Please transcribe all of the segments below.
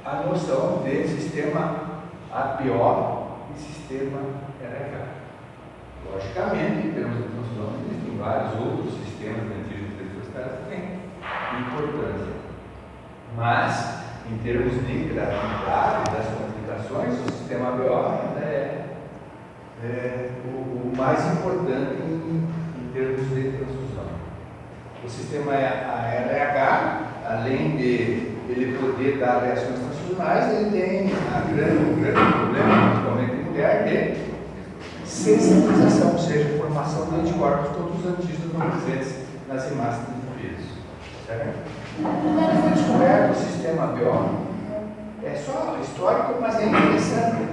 a noção de sistema APO e sistema RH. Logicamente, em termos de transfusão, existem vários outros sistemas de antígenos refractários que têm importância. Mas, em termos de gratuidade das complicações, o sistema APO ainda é o mais importante em termos de transfusão. O sistema ARH, além de ele poder dar reações transfusionais, ele tem um grande problema, principalmente em mulher, de sensibilização, ou seja, formação de anticorpos contra os antígenos não presentes nas hemácias de peso. Quando foi descoberto o sistema ABO, é só histórico, mas é interessante.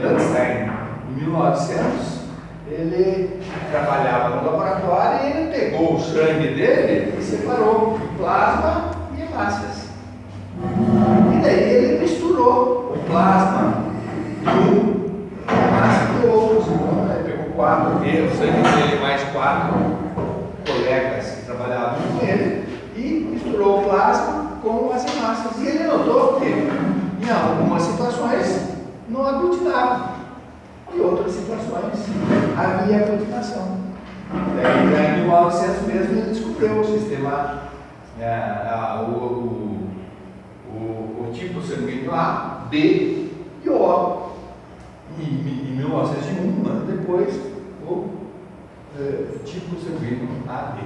Landstein, em 1900, ele trabalhava no laboratório e ele pegou o sangue dele e separou plasma e hemácias. E daí ele misturou o plasma de um e a hemácia do outro. Então, ele pegou 4, o sangue dele mais 4 colegas que trabalhavam com ele e misturou o plasma com as hemácias. E ele notou que em algumas situações não aglutinava. Em outras situações havia aglutinação. Em 1900 mesmo ele descobriu o sistema, o tipo sanguíneo A, B e O. E em 1901, um ano depois, o tipo sanguíneo AB.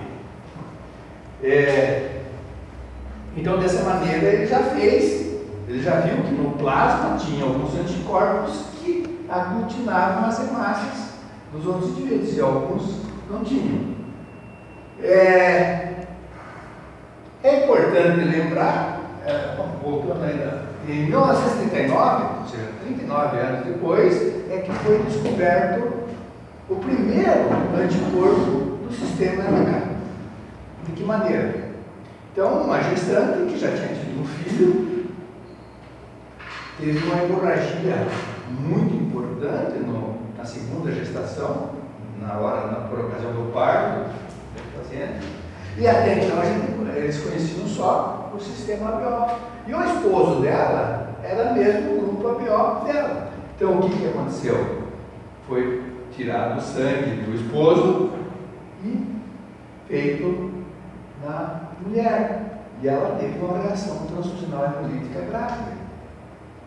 Então, dessa maneira, ele já viu que no plasma tinha alguns anticorpos que aglutinavam as hemácias dos outros indivíduos, e alguns não tinham. É importante lembrar, voltando ainda, em 1939, ou seja, 39 anos depois, é que foi descoberto o primeiro anticorpo do sistema RH. De que maneira? Então, uma gestante que já tinha tido um filho teve uma hemorragia muito importante na segunda gestação, por ocasião do parto do paciente, e até então eles conheciam só o sistema ABO. E o esposo dela era mesmo o grupo ABO dela. Então, o que aconteceu? Foi tirado o sangue do esposo e feito na mulher. E ela teve uma reação transfusional hemolítica grave.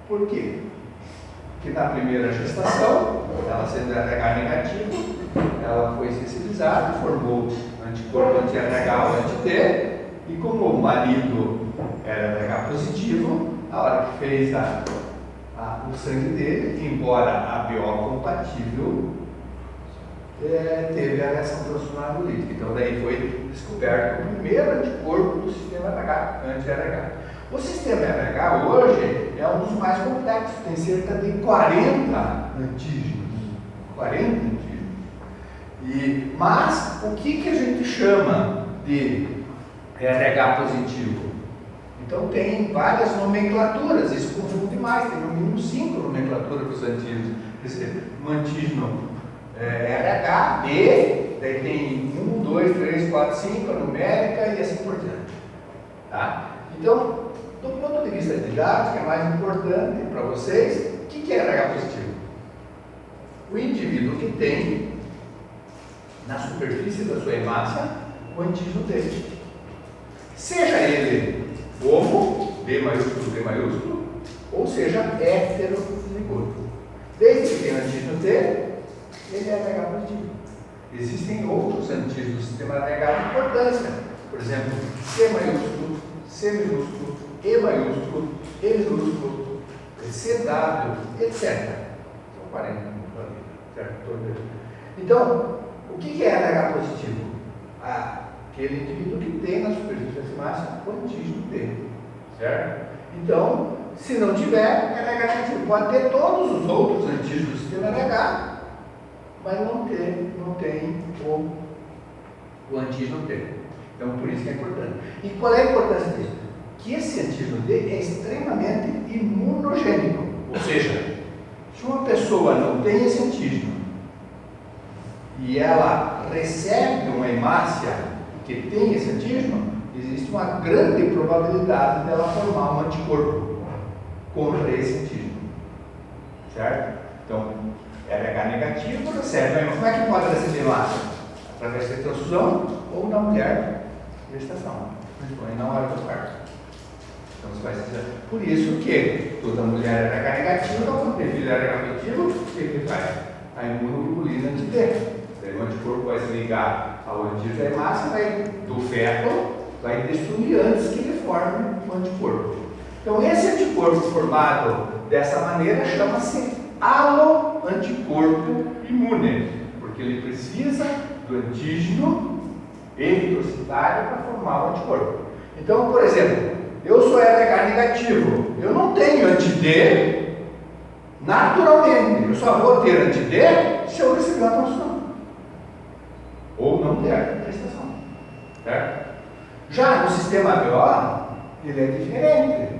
Por quê? Porque na primeira gestação, ela sendo RH negativo, ela foi sensibilizada, formou anticorpo anti-RH ou anti-T, e como o marido era RH positivo, a hora que fez o sangue dele, embora ABO compatível, teve a reação transfusional hemolítica. Então daí foi descoberto o primeiro anticorpo do sistema anti-RH. O sistema RH hoje é um dos mais complexos, tem cerca de 40 antígenos. 40 antígenos. Mas o que a gente chama de RH positivo? Então tem várias nomenclaturas, isso confunde mais, tem no mínimo 5 nomenclaturas para os antígenos. Um antígeno RH, B, daí tem 1, 2, 3, 4, 5, a numérica e assim por diante. Tá? Então, do ponto de vista didático, é mais importante para vocês, o que é RH positivo? O indivíduo que tem na superfície da sua hemácia o antígeno dele. Seja ele homo, B maiúsculo, ou seja heterozigoto. Desde que tenha antígeno T, ele é RH positivo. Existem outros antígenos do sistema RH de importância. Por exemplo, C maiúsculo, C minúsculo, E maiúsculo, E minúsculo, CW, etc. São 40 certo? Então, o que é RH positivo? Aquele indivíduo que tem na superfície da hemácia o antígeno dele, certo? Então, se não tiver, é negativo. Pode ter todos os outros antígenos do sistema RH, mas não tem o antígeno dele. Então, por isso que é importante. E qual é a importância disso? Que esse antígeno D é extremamente imunogênico. Ou seja, se uma pessoa não tem esse antígeno e ela recebe uma hemácia que tem esse antígeno, existe uma grande probabilidade dela formar um anticorpo. contra esse antígeno. Certo? Então, RH negativo recebe. Como é que pode receber massa? Através da transfusão ou da mulher gestação, principalmente na hora do parto. Então, você vai dizer, por isso que toda mulher RH negativa, quando tem filho RH positivo, o que faz? A imunoglobulina de D. O anticorpo vai se ligar ao antígeno da hemácia, vai do feto, vai destruir antes que ele forme o anticorpo. Então, esse anticorpo formado dessa maneira chama-se aloanticorpo imune, porque ele precisa do antígeno eritrocitário para formar o anticorpo. Então, por exemplo, eu sou RH negativo, eu não tenho anti-D naturalmente, eu só vou ter anti-D se eu receber uma transfusão. Ou não ter prestação. Certo? Já no sistema BO, ele é diferente.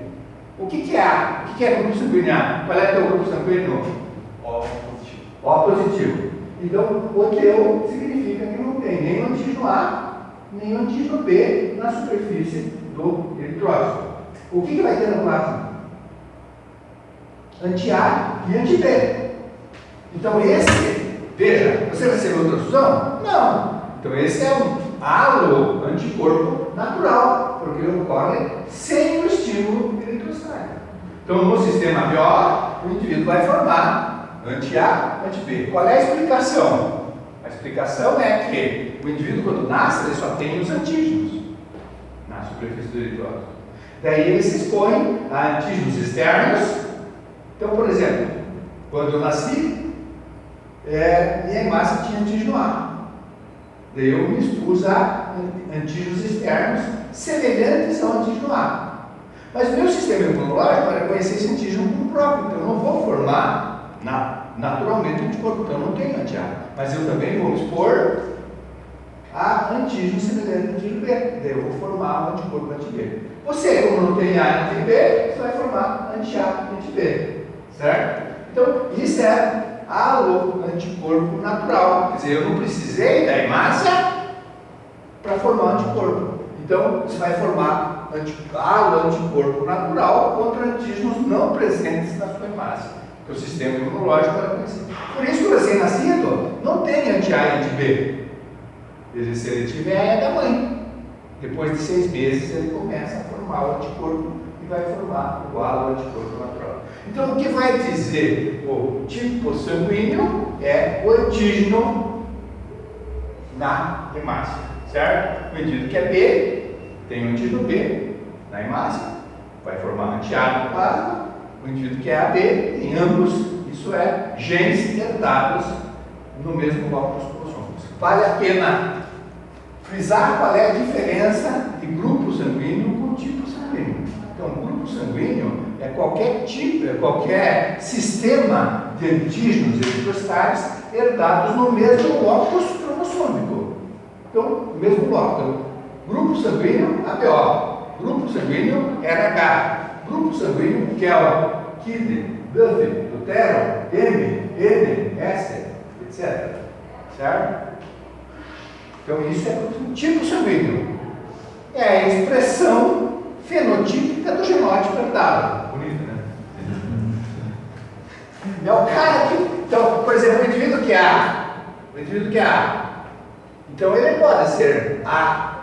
O que é A? O que é grupo sanguíneo A? Qual é o teu grupo sanguíneo? O positivo. O positivo. Então, o teu significa que não tem nem o antígeno A, nem o antígeno B na superfície do eritrócito. O que vai ter no plasma? Anti-A e anti-B. Então, esse, veja, você recebeu transfusão? Não. Então, esse é um aloanticorpo natural, porque ele ocorre sem o estímulo eritrocitário. Então, no sistema BO, o indivíduo vai formar anti-A, anti-B. Qual é a explicação? A explicação é que o indivíduo, quando nasce, ele só tem os antígenos na superfície do eritrócito. Daí ele se expõe a antígenos externos. Então, por exemplo, quando eu nasci, minha hemácia tinha antígeno A. Daí eu me expus a antígenos externos semelhantes ao antígeno A. Mas o meu sistema imunológico vai reconhecer esse antígeno como próprio, então eu não vou formar naturalmente anticorpo, então eu não tenho anti-A. Mas eu também vou me expor a antígeno semelhante ao antígeno B. Daí eu vou formar o anticorpo anti-B. Você, como não tem A e anti-B, você vai formar anti-A e anti-B. Certo? Então, isso é aloanticorpo natural. Quer dizer, eu não precisei da hemácia para formar anticorpo. Então, você vai formar aloanticorpo natural contra antígenos não presentes na sua hemácia, que o sistema imunológico vai reconhecer. Por isso que o recém-nascido não tem anti-A e anti-B. Se ele tiver, é da mãe. Depois de 6 meses, ele começa a formar o anticorpo e vai formar o aloanticorpo natural. Então, o que vai dizer o tipo sanguíneo é o antígeno na hemácia, certo? O indivíduo que é B, tem o antígeno B na hemácia, vai formar anti-A no plasma. O indivíduo que é AB, em ambos, isso é, genes herdados no mesmo bloco dos cromossomos. Vale a pena frisar qual é a diferença de grupo sanguíneo com tipo sanguíneo. Então, grupo sanguíneo é qualquer tipo, é qualquer sistema de antígenos eritrocitários herdados no mesmo locus cromossômico. Então, no mesmo bloco. Então, grupo sanguíneo ABO, grupo sanguíneo RH, grupo sanguíneo KEL, KID, DUF, Lutero, M, N, S, etc. Certo? Então, isso é o tipo sanguíneo. É a expressão fenotípica do genótipo herdado. Bonito, né? É o cara que... Então, por exemplo, o indivíduo que é A. O indivíduo que é A. Então, ele pode ser A.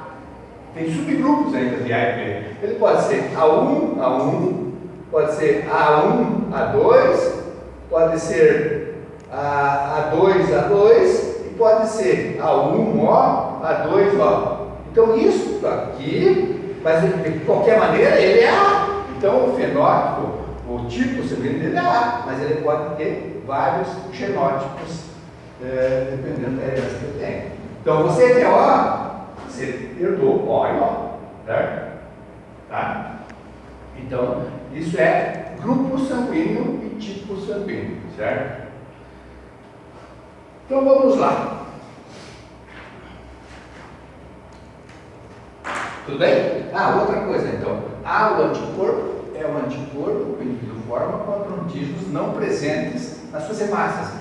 Tem subgrupos ainda de A e B. Ele pode ser A1, A1. Pode ser A1, A2. Pode ser A2, A2. E pode ser A1O, A2O. Então, isso aqui, mas de qualquer maneira, ele é A. Então, o fenótipo, o tipo sanguíneo dele é A, mas ele pode ter vários genótipos, dependendo da herança que ele tem. Então, você que é O, você herdou O e O, certo? Tá? Então, isso é grupo sanguíneo e tipo sanguíneo, certo? Então, vamos lá. Tudo bem? Outra coisa então. O anticorpo é o anticorpo que o indivíduo forma contra antígenos não presentes nas suas hemácias.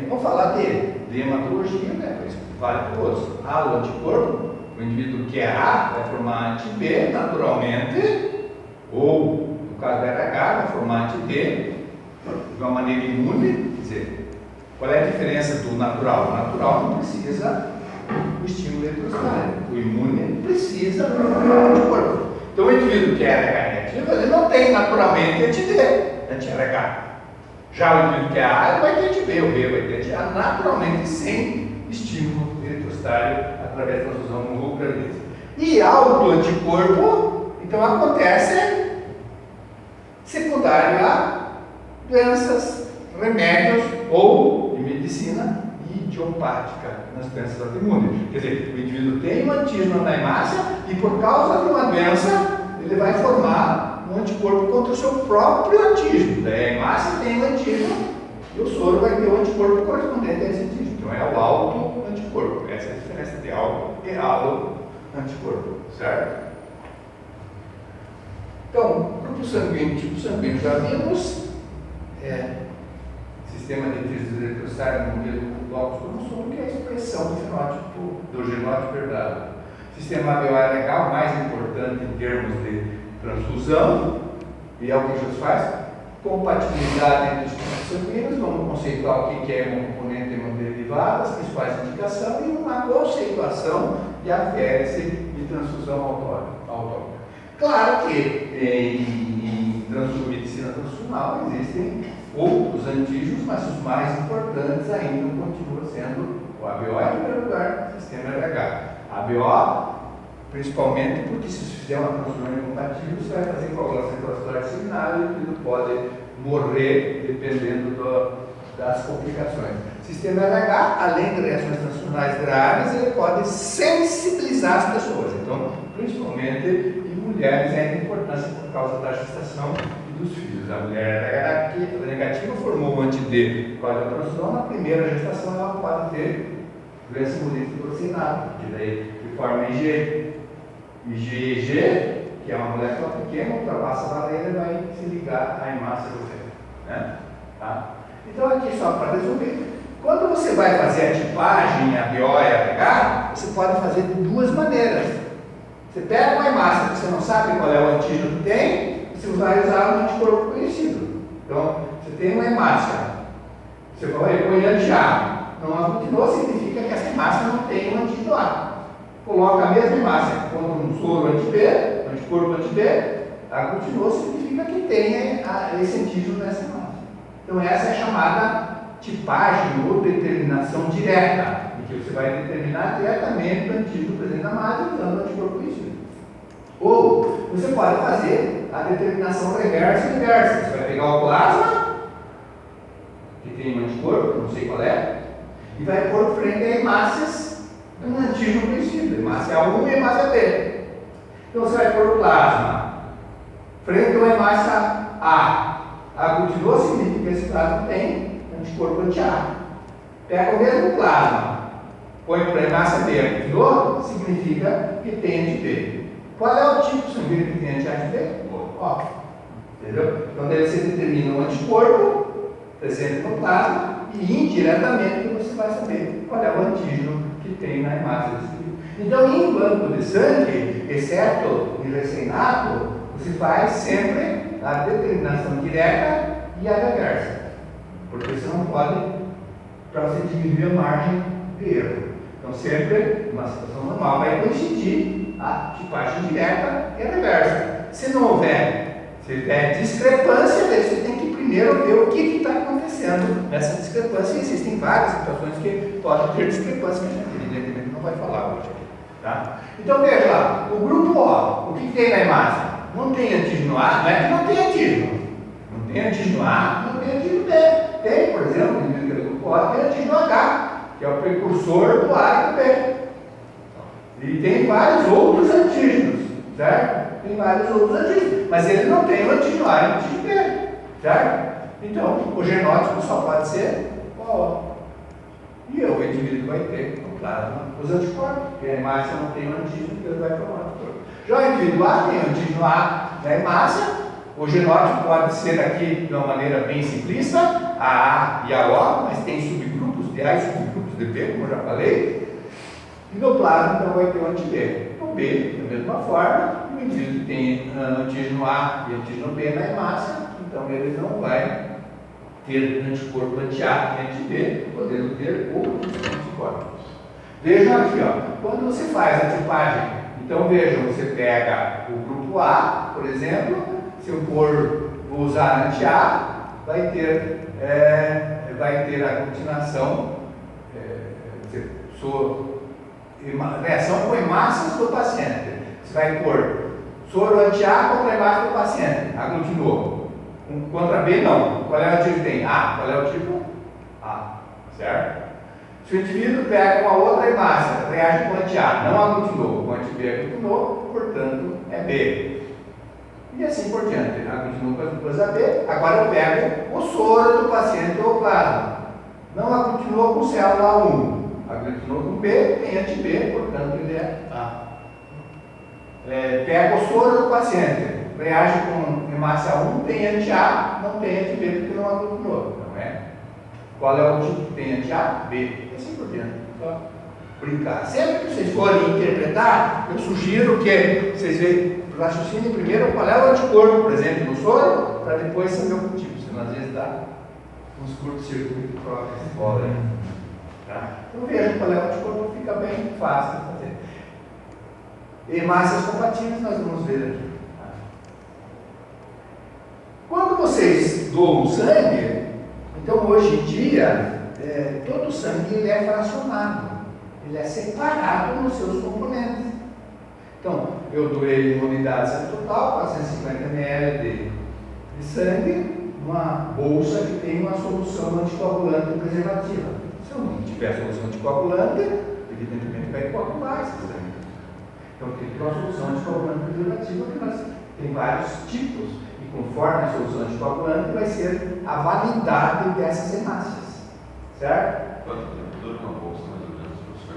Vamos falar de hematologia, né? Isso vale para todos. O anticorpo, o indivíduo que é A vai formar anti-B naturalmente, ou o No caso do RH, vai formar anti-D de uma maneira imune. Quer dizer, qual é a diferença do natural? O natural não precisa do estímulo eletrostático. O imune precisa do anticorpo. Então, o indivíduo que é RH negativo, ele não tem naturalmente anti-D, anti-RH. Já o indivíduo que é A, ele vai ter anti-B, o B vai ter anti-A, naturalmente sem estímulo eletrostático através da transfusão no gravidez. E auto-anticorpo, então acontece secundário a doenças, remédios ou de medicina idiopática nas doenças autoimunes. Quer dizer, o indivíduo tem um antígeno na hemácia e por causa de uma doença ele vai formar um anticorpo contra o seu próprio antígeno. Daí a hemácia tem um antígeno e o soro vai ter o anticorpo correspondente a esse antígeno. Então é o auto-anticorpo. Essa é a diferença de auto e allo-anticorpo, certo? Então, grupo sanguíneo, tipo sanguíneo, já vimos. Sistema de tríades eletrostáticos no modelo locus cromossomo, que é a expressão do fenótipo, do genótipo herdado. Sistema ABO-RH, o mais importante em termos de transfusão, e é o que a gente faz. Compatibilidade entre os tipos sanguíneos, vamos conceituar o que é hemocomponente e hemoderivadas, as principais indicações, e uma conceituação de aférese de transfusão autómica. Claro que em medicina transfuncional existem outros antígenos, mas os mais importantes ainda continuam sendo o ABO em primeiro lugar, o sistema RH. ABO, principalmente porque se você fizer uma transfusão incompatível, você vai fazer coagulação intracelular disseminada e o indivíduo pode morrer dependendo das complicações. O sistema RH, além de reações transfusionais graves, ele pode sensibilizar as pessoas. Então, principalmente em mulheres, é de importância por causa da gestação dos filhos. A mulher negativa formou um anti-D com a transfusão, na primeira gestação ela pode ter doença multiprocinada, porque daí de forma IgG, que é uma molécula pequena, ultrapassa a barreira e vai se ligar à hemácia do feto. Né? Tá? Então aqui só para resumir, quando você vai fazer a tipagem ABO e ABH, você pode fazer de duas maneiras. Você pega uma hemácia que você não sabe qual é o antígeno que tem, você vai usar um anticorpo conhecido. Então, você tem uma hemácia, você vai põe anti-A, não aglutinou, significa que essa hemácia não tem um antígeno A. Coloca a mesma hemácia contra um soro anti-B, anticorpo anti-B, aglutinou, significa que tem esse antígeno nessa hemácia. Então, essa é a chamada tipagem ou determinação direta, em que você vai determinar diretamente o antígeno presente na hemácia usando o anticorpo conhecido. Ou você pode fazer a determinação reversa e inversa. Você vai pegar o plasma, que tem um anticorpo, não sei qual é, e vai pôr frente a hemácias de um antígeno conhecido, hemácia A1 e hemácia B. Então você vai pôr o plasma frente a uma hemácia A. Aglutinou significa que esse plasma tem anticorpo anti-A. Pega o mesmo plasma, põe para a hemácia B, aglutinou, significa que tem anti-B. Qual é o tipo sanguíneo que tem anti-B? Ó, entendeu? Então, daí você determina um anticorpo presente no plasma e indiretamente você vai saber qual é o antígeno que tem na hemácia desse indivíduo. Então, em banco de sangue, exceto em recém-nato, você faz sempre a determinação direta e a reversa, porque você não pode, para você diminuir a margem de erro. Então, sempre, numa situação normal, vai coincidir a tipagem direta e a reversa. Se não houver, se tiver discrepância, daí você tem que primeiro ver o que está acontecendo nessa discrepância. Existem várias situações que podem ter discrepância, que a gente evidentemente não vai falar hoje. Tá? Então veja lá, o grupo O, o que tem na hemácia? Não tem antígeno A, não é que não tem antígeno. Não tem antígeno A, não tem antígeno B. Tem, por exemplo, no grupo O, tem antígeno H, que é o precursor do A e do B. E tem vários outros antígenos, certo? Tem vários outros antígenos, mas ele não tem o antígeno A e o antígeno B, certo? Então, o genótipo só pode ser O. E o indivíduo vai ter, claro, os anticorpos, porque a hemácia não tem o antígeno, então ele vai formar o anticorpo. Já o indivíduo A tem o antígeno A na hemácia, o genótipo pode ser aqui de uma maneira bem simplista, a A e a O, mas tem subgrupos de A e subgrupos de B, como eu já falei. E no plasma, então, vai ter o anti-B. O B, da mesma forma, e o indivíduo que tem antígeno A e antígeno B na hemácia, então ele não vai ter anticorpo anti-A e anti-B, podendo ter outros anticorpos. Vejam aqui, ó, quando você faz a tipagem, então vejam, você pega o grupo A, por exemplo, se eu vou usar anti-A, vai ter a continuação, reação com hemácias do paciente. Você vai pôr soro anti-A contra a hemácia do paciente, aglutinou. Contra B, não. Qual é o tipo que tem? A. Qual é o tipo? A. Certo? Se o indivíduo pega uma outra hemácia, reage com anti-A, não aglutinou, com anti-B aglutinou, portanto é B. E assim por diante. Aglutinou com a B, agora eu pego o soro do paciente ou plasma. Não aglutinou com célula 1, aglutinou com B, tem anti-B, portanto ele é A. Pega o soro do paciente, reage com hemácia 1, tem anti-A, não tem anti-B porque não aglutinou, não é? Qual é o tipo que tem anti-A? B. E assim por diante. Só brincar. Sempre que vocês forem interpretar, eu sugiro que vocês raciocinem primeiro qual é o anticorpo presente no soro, para depois saber o tipo, senão às vezes dá uns curtos-circuitos próprios de bola. Tá? Então vejam qual é o anticorpo, fica bem fácil de fazer. Hemácias compatíveis nós vamos ver aqui. Quando vocês doam sangue, então hoje em dia, todo o sangue ele é fracionado, ele é separado nos seus componentes. Então, eu doei uma unidade total, 450 ml de sangue, numa bolsa que tem uma solução anticoagulante preservativa. Se eu não tiver solução anticoagulante, evidentemente vai coagular esse sangue. Então, tem que ter uma solução anticoagulante preservativa, que tem vários tipos, e conforme a solução anticoagulante, vai ser a validade dessas hemácias. Certo? Quanto tempo dura uma bolsa, mais ou menos, professor?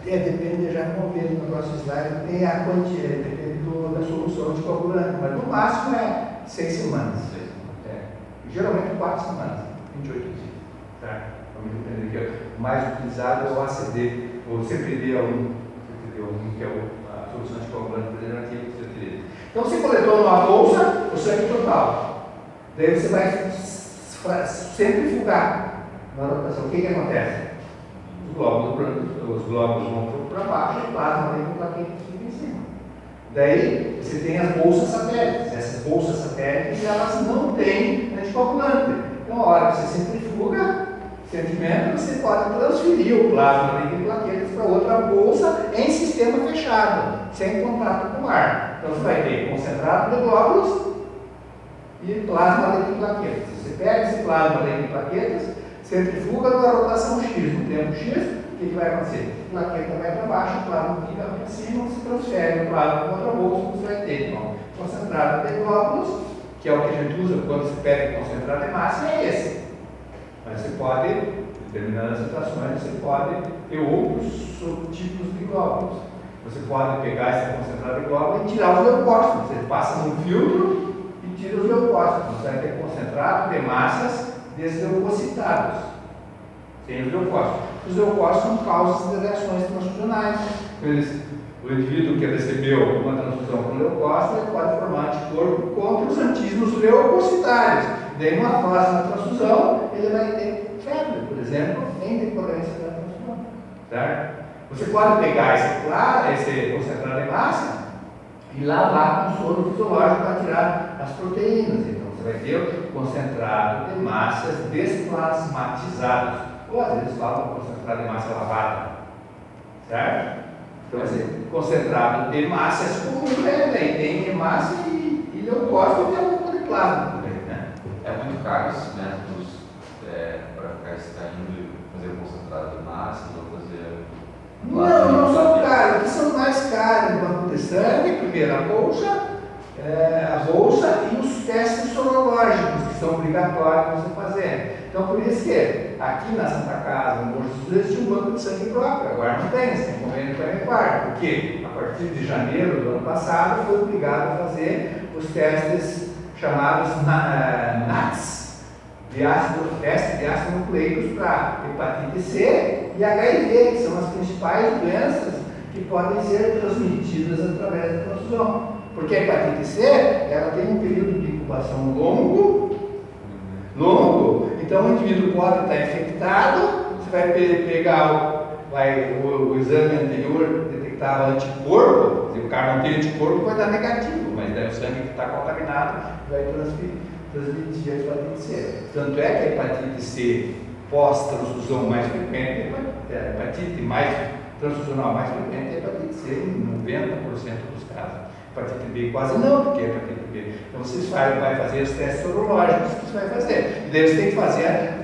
Depende, já vamos ver no próximo slide, tem a quantia, depende da solução anticoagulante, mas no máximo é 6 semanas. Geralmente 4 semanas, 28 dias. Certo? Vamos entender que o mais utilizado é o ACD, ou CPD1, que é a solução anticoagulante preservativa que você utiliza. Então você coletou numa bolsa o sangue total. Daí você vai centrifugar na rotação. O que acontece? Os glóbulos vão para baixo e o plasma vem com plaquete que fica em cima. Daí você tem as bolsas satélites. Essas bolsas satélites elas não têm anticoagulante. Então a hora que você centrifuga, sentimento, você pode transferir o plasma de plaquetas para outra bolsa em sistema fechado, sem contato com o ar. Então você vai ter concentrado de glóbulos e plasma de plaquetas. Você pega esse plasma de plaquetas, centrifuga numa rotação X, no tempo X, o que vai acontecer? A plaqueta vai para baixo, o plasma fica para cima, se transfere o plasma para outra bolsa, você vai ter então, concentrado de glóbulos, que é o que a gente usa quando se pega concentrado de massa, é esse. Mas você pode, determinadas situações, você pode ter outros subtipos de glóbulos. Você pode pegar esse concentrado de glóbulo e tirar os leucócitos. Você passa num filtro e tira os leucócitos. Você vai ter concentrado de massas desleucocitados, sem os leucócitos. Os leucócitos são causas de reações transfusionais. O indivíduo que recebeu uma transfusão com leucócito ele pode formar anticorpo contra os antígenos leucocitários. Daí, uma próxima transfusão, ele vai ter febre, por exemplo, em decorrência da transfusão. Certo? Você pode pegar esse concentrado de massa e lavar com soro fisiológico para tirar as proteínas. Então, você vai ter concentrado de massas desplasmatizadas. Ou às vezes falam concentrado de massa lavada. Certo? Então, assim, concentrado de massas comum, tem hemácia e leucócito e tem um pouco de plasma também, né? É muito caro esses métodos para ficar extraindo e fazer concentrado de massa, ou fazer. Não são caros. O que são mais caros no banco de sangue? Primeiro, a bolsa e os testes sorológicos, que são obrigatórios você fazer. Então, por isso que aqui na Santa Casa, no Monte Jesus, tinha um banco de sangue próprio. Agora não tem, você tem convênio com a Emepar. Porque a partir de janeiro do ano passado foi obrigado a fazer os testes chamados NATs, teste de ácido nucleicos para hepatite C e HIV, que são as principais doenças que podem ser transmitidas através da transfusão. Porque a hepatite C, ela tem um período de incubação longo, então o indivíduo pode estar infectado, você vai pegar o exame anterior detectava anticorpo, se o cara não tem anticorpo vai dar negativo, mas daí o sangue que está contaminado vai transmitir a hepatite C. Tanto é que a hepatite C pós-transfusão mais frequente, a hepatite mais transfusional mais frequente é a hepatite C em 90% dos casos. Hepatite B quase não, porque é hepatite B. Então vocês vai fazer os testes sorológicos que você vai fazer. E daí você tem que fazer,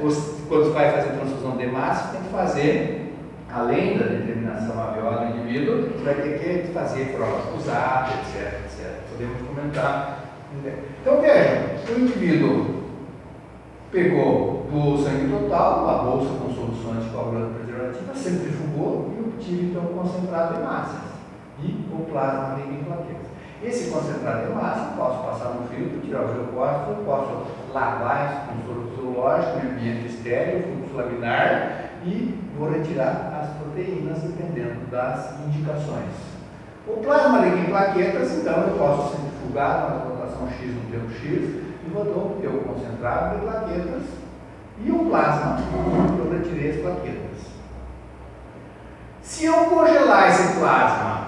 quando você vai fazer transfusão de massa, você tem que fazer, além da determinação alveolar do indivíduo, você vai ter que fazer provas cruzadas, etc. Podemos comentar. Então vejam, o indivíduo pegou do sangue total, uma bolsa com solução anticoagulante preservativa, centrifugou e obtive então o concentrado de massas e o plasma maligno em plaquetas. Esse concentrado de massa, posso passar no filtro, tirar os leucócitos, posso lavar com soro fisiológico em ambiente estéreo, fluxo laminar e vou retirar as proteínas dependendo das indicações. O plasma maligno em plaquetas, então eu posso centrifugar na rotação X no tempo X e vou obter o concentrado de plaquetas e o plasma, eu retirei as plaquetas. Se eu congelar esse plasma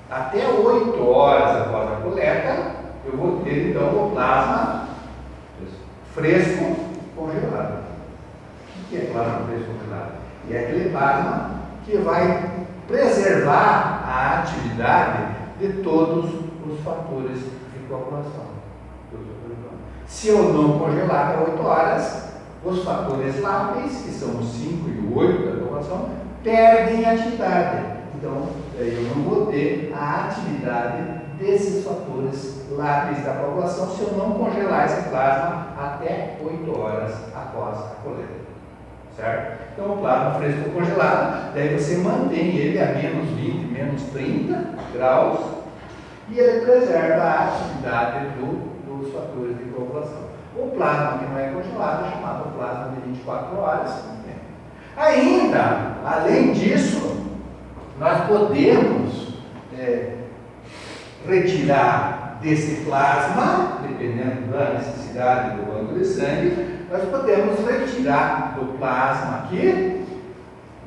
até 8 horas após a coleta, eu vou ter então o plasma fresco congelado. O que é plasma fresco congelado? É aquele plasma que vai preservar a atividade de todos os fatores de coagulação. Se eu não congelar até 8 horas, os fatores láteis, que são os 5 e o 8 da coagulação, perdem a atividade. Então, eu não vou ter a atividade desses fatores láteis da coagulação se eu não congelar esse plasma até 8 horas após a coleta. Certo? Então, o plasma fresco congelado, daí você mantém ele a menos 20, menos 30 graus e ele preserva a atividade dos fatores de coagulação. O plasma que não é congelado é chamado plasma de 24 horas. Ainda, além disso, nós podemos retirar desse plasma, dependendo da necessidade do banco de sangue, nós podemos retirar do plasma aqui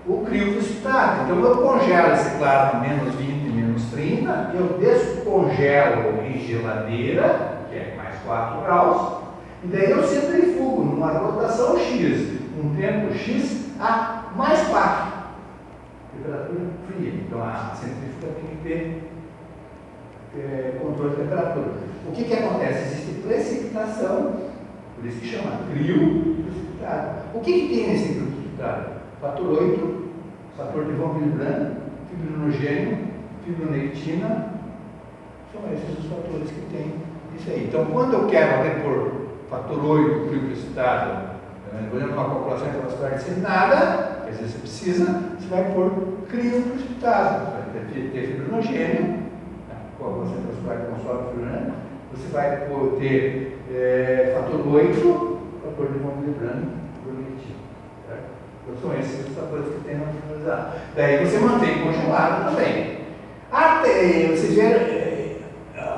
o crioprecipitado. Então eu congelo esse plasma menos 20, menos 30, eu descongelo em geladeira, que é mais 4 graus, e daí eu centrifugo numa rotação X, um tempo X a mais 4. Temperatura fria. Então a centrífuga tem que ter controle de temperatura. O que acontece? Existe precipitação, por isso que chama crioprecipitado. O que tem nesse crioprecipitado? Fator 8, fator de von Willebrand, fibrinogênio, fibronectina, são esses os fatores que tem isso aí. Então quando eu quero repor fator 8 crioprecipitado, por exemplo, uma população intravascular disseminada, que às vezes você precisa, você vai pôr crioprecipitado, vai ter fibrinogênio, com a população intravascular que consome fibrinogênio, você vai ter fator 8, fator de von Willebrand, fibronectina. Então são esses os fatores que tem na finalizar. Daí você mantém congelado também. Até, vocês viram,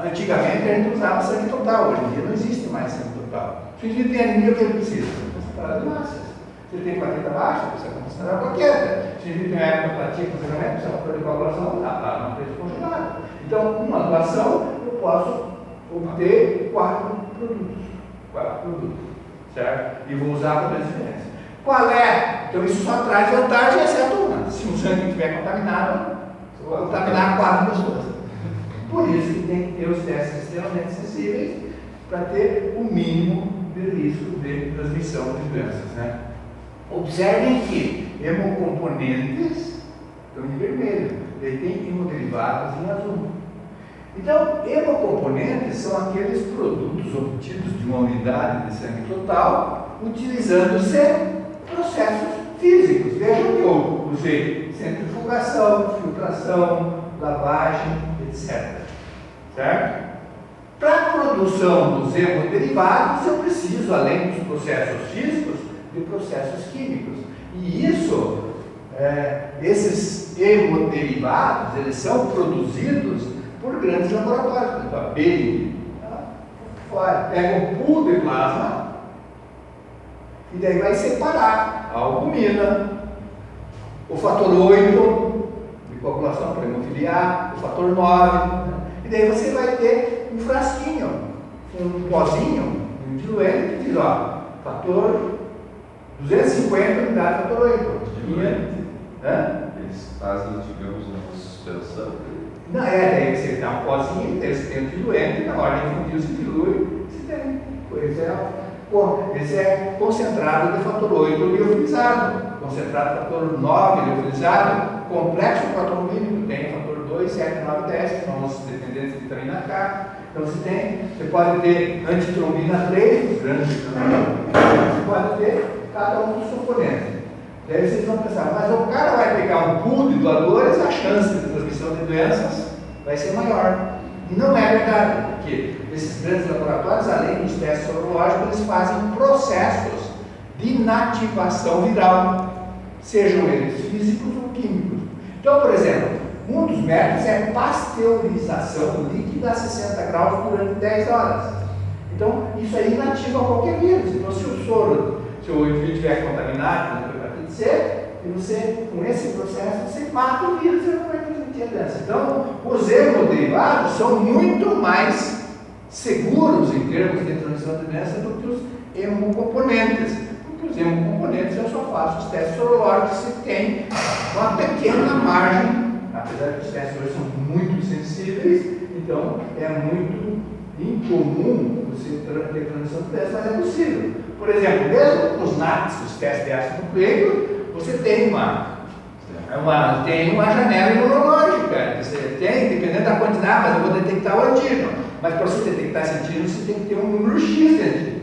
antigamente a gente usava sangue total, hoje em dia não existe mais sangue total. Se o indivíduo tem anemia, o que ele precisa? De massas. Se ele tem plaqueta baixa, precisa concentrar a plaqueta. Se ele tem herpetoplatia, funcionamento, precisa fator de coagulação, a plasma fresco congelado. Então, uma doação, eu posso obter 4 produtos. Certo? E vou usar para a diferença. Qual é? Então, isso só traz vantagem, exceto uma. Se o sangue estiver contaminado, eu vou contaminar 4 pessoas. Por isso que tem que ter os testes extremamente sensíveis para ter o mínimo de risco de transmissão de doenças. Né? Observem que hemocomponentes estão em vermelho, e tem hemoderivados em azul. Então, hemocomponentes são aqueles produtos obtidos de uma unidade de sangue total, utilizando-se processos físicos. Vejam que eu usei centrifugação, filtração, lavagem, etc. Certo? Para a produção dos hemoderivados, eu preciso, além dos processos físicos, de processos químicos. E esses hemoderivados, eles são produzidos por grandes laboratórios. Por exemplo, a Bayer pega um pool de plasma e daí vai separar a albumina, o fator 8 de coagulação para hemofilia A, o fator 9, né? E daí você vai ter um frasquinho, um pozinho, um diluente que diz, ó, fator 250 unidades de fator 8. Eles fazem, digamos, uma suspensão. Não, daí você dá um pozinho, daí você tem um diluente, na hora de fundir se dilui, você tem. Esse é concentrado de fator 8 liofilizado, concentrado de fator 9 liofilizado, complexo protomínico, tem fator 2, 7, 9, 10, que são os dependentes de vitamina K. Então você pode ter antitrombina 3, os grandes você pode ter cada um dos componentes. Daí vocês vão pensar, mas o cara vai pegar um pool de doadores, a chance de transmissão de doenças vai ser maior. E não é verdade, porque esses grandes laboratórios, além dos testes sorológicos, eles fazem processos de inativação viral, sejam eles físicos ou químicos. Então, por exemplo, um dos métodos é pasteurização líquida a 60 graus durante 10 horas. Então, isso aí inativa qualquer vírus. Então, se o soro, se o indivíduo estiver contaminado com hepatite C, e você, com esse processo, você mata o vírus e não vai transmitir a doença. Então, os hemoderivados são muito mais seguros em termos de transmissão de doença do que os hemocomponentes. Porque os hemocomponentes eu só faço os testes sorológicos se tem uma pequena margem, apesar que os testes hoje são muito sensíveis, então é muito incomum você ter transmissão de doença, mas é possível. Por exemplo, mesmo os NATs, os testes de ácido nucleico, você tem uma janela imunológica. Você tem, dependendo da quantidade, mas eu vou detectar o antígeno. Mas para você detectar esse antígeno, você tem que ter um número X de antígeno.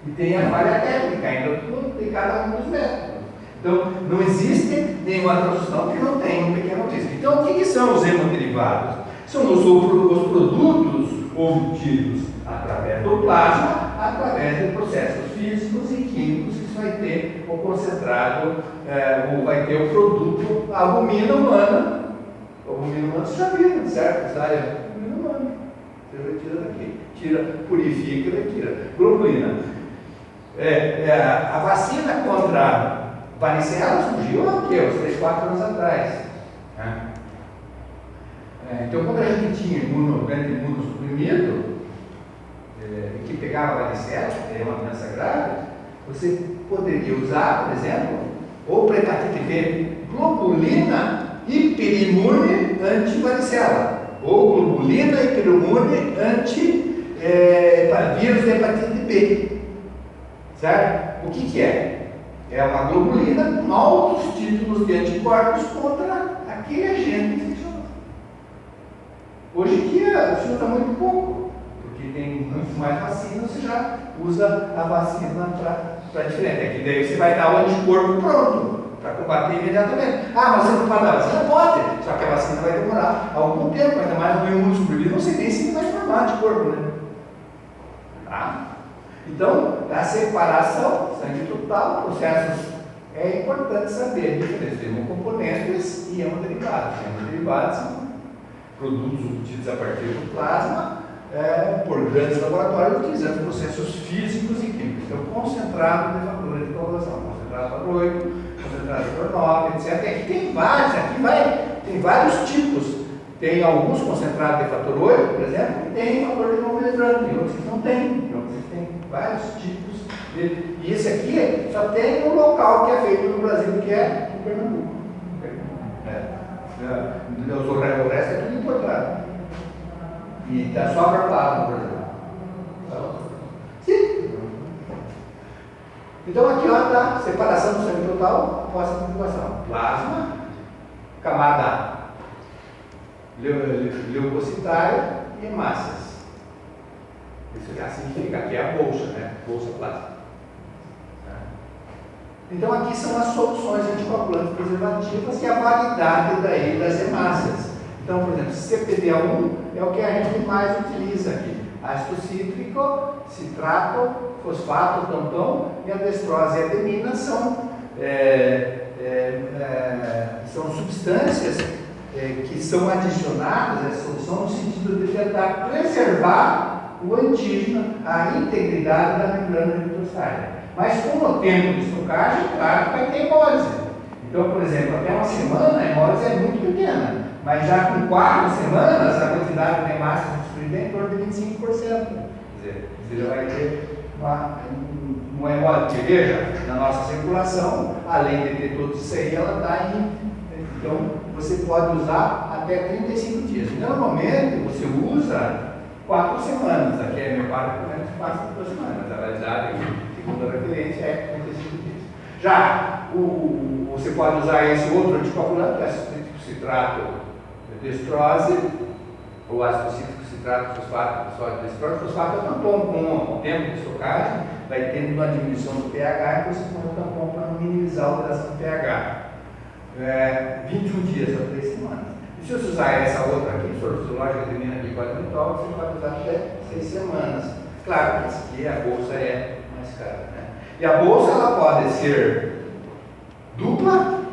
E tem a falha técnica, ainda tem cada um dos métodos. Então, não existe nenhuma transfusão que não tenha um pequeno risco. Então, o que são os hemoderivados? São os produtos obtidos através do plasma, através de processos físicos e químicos, que vai ter o concentrado, vai ter o produto albumina humana. A albumina humana você já viu, certo? Essa área é albumina humana. Você retira daqui, purifica e retira. Globulina. A vacina contra varicela surgiu há uns 3, 4 anos atrás. Né? Então, quando a gente tinha imunossuprimido, que pegava varicela, que é uma doença grave, você poderia usar, por exemplo, ou para hepatite B, globulina hiperimune anti-varicela, ou globulina hiperimune anti-vírus de hepatite B. Certo? O que é? É uma globulina com altos títulos de anticorpos contra aquele agente infeccioso. Hoje em dia se usa muito pouco, porque tem muito mais vacina, você já usa a vacina para diferente. Aqui daí você vai dar o anticorpo pronto, para combater imediatamente. Ah, mas você não pode dar vacina? Pode, só que a vacina vai demorar algum tempo, ainda mais no imunossuprimido, não sei nem se vai formar anticorpo, né? Tá? Então, a separação, sangue total, processos, é importante saber a diferença de hemocomponentes e hemoderivados. Hemoderivados são produtos obtidos a partir do plasma por grandes laboratórios utilizando processos físicos e químicos. Então, concentrado de fatores de coagulação, concentrado de fator 8, concentrado de fator 9, etc. Aqui tem vários tipos. Tem alguns concentrados de fator 8, por exemplo, que tem fator de concentrante, tem outros que não tem. Tem vários tipos de... E esse aqui só tem um local que é feito no Brasil, que é em Pernambuco. O resto é tudo importado. E está só para no Brasil. Sim. Então aqui está separação do sangue total após a conjugação. Plasma, camada leucocitária e hemácias. Isso já significa que é a bolsa, né? Bolsa plástica. Então aqui são as soluções anticoagulantes preservativas e a validade daí das hemácias. Então, por exemplo, CPD1 é o que a gente mais utiliza aqui. Ácido cítrico, citrato, fosfato, tampão e a destrose e adenina são substâncias que são adicionadas a essa solução no sentido de tentar preservar o antígeno, a integridade da membrana eritrocítica. Mas com o tempo de estocagem, claro que vai ter hemólise. Então, por exemplo, até uma semana a hemólise é muito pequena, mas já com 4 semanas a quantidade de hemácias destruída é em torno de 25%. Quer dizer, você já vai ter uma hemólise. Porque veja, na nossa circulação, além de ter tudo isso aí, ela está em. Então, você pode usar até 35 dias. Normalmente, você usa 4 semanas. Aqui é meu pai, pelo menos passa 2 semanas. A validade, segundo a referência, é 35 dias. Já, você pode usar esse outro anticoagulante, que é o citrato de destrose, ou ácido cítrico citrato fosfato de sódio de destrose. Fosfato é um tampão com o tempo de estocagem, vai tendo uma diminuição do pH, e você põe o tampão para minimizar a alteração do pH. 21 dias a 3 semanas. E se você usar essa outra aqui, sorfisiológica de mina de quadritol, você pode usar até 6 semanas. Claro que essa aqui, a bolsa é mais cara, né? E a bolsa ela pode ser dupla,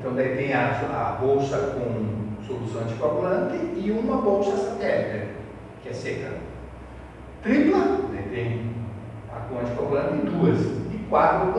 então daí tem a bolsa com solução anticoagulante e uma bolsa satélite, que é seca. Tripla, daí tem a com anticoagulante e 2. E 4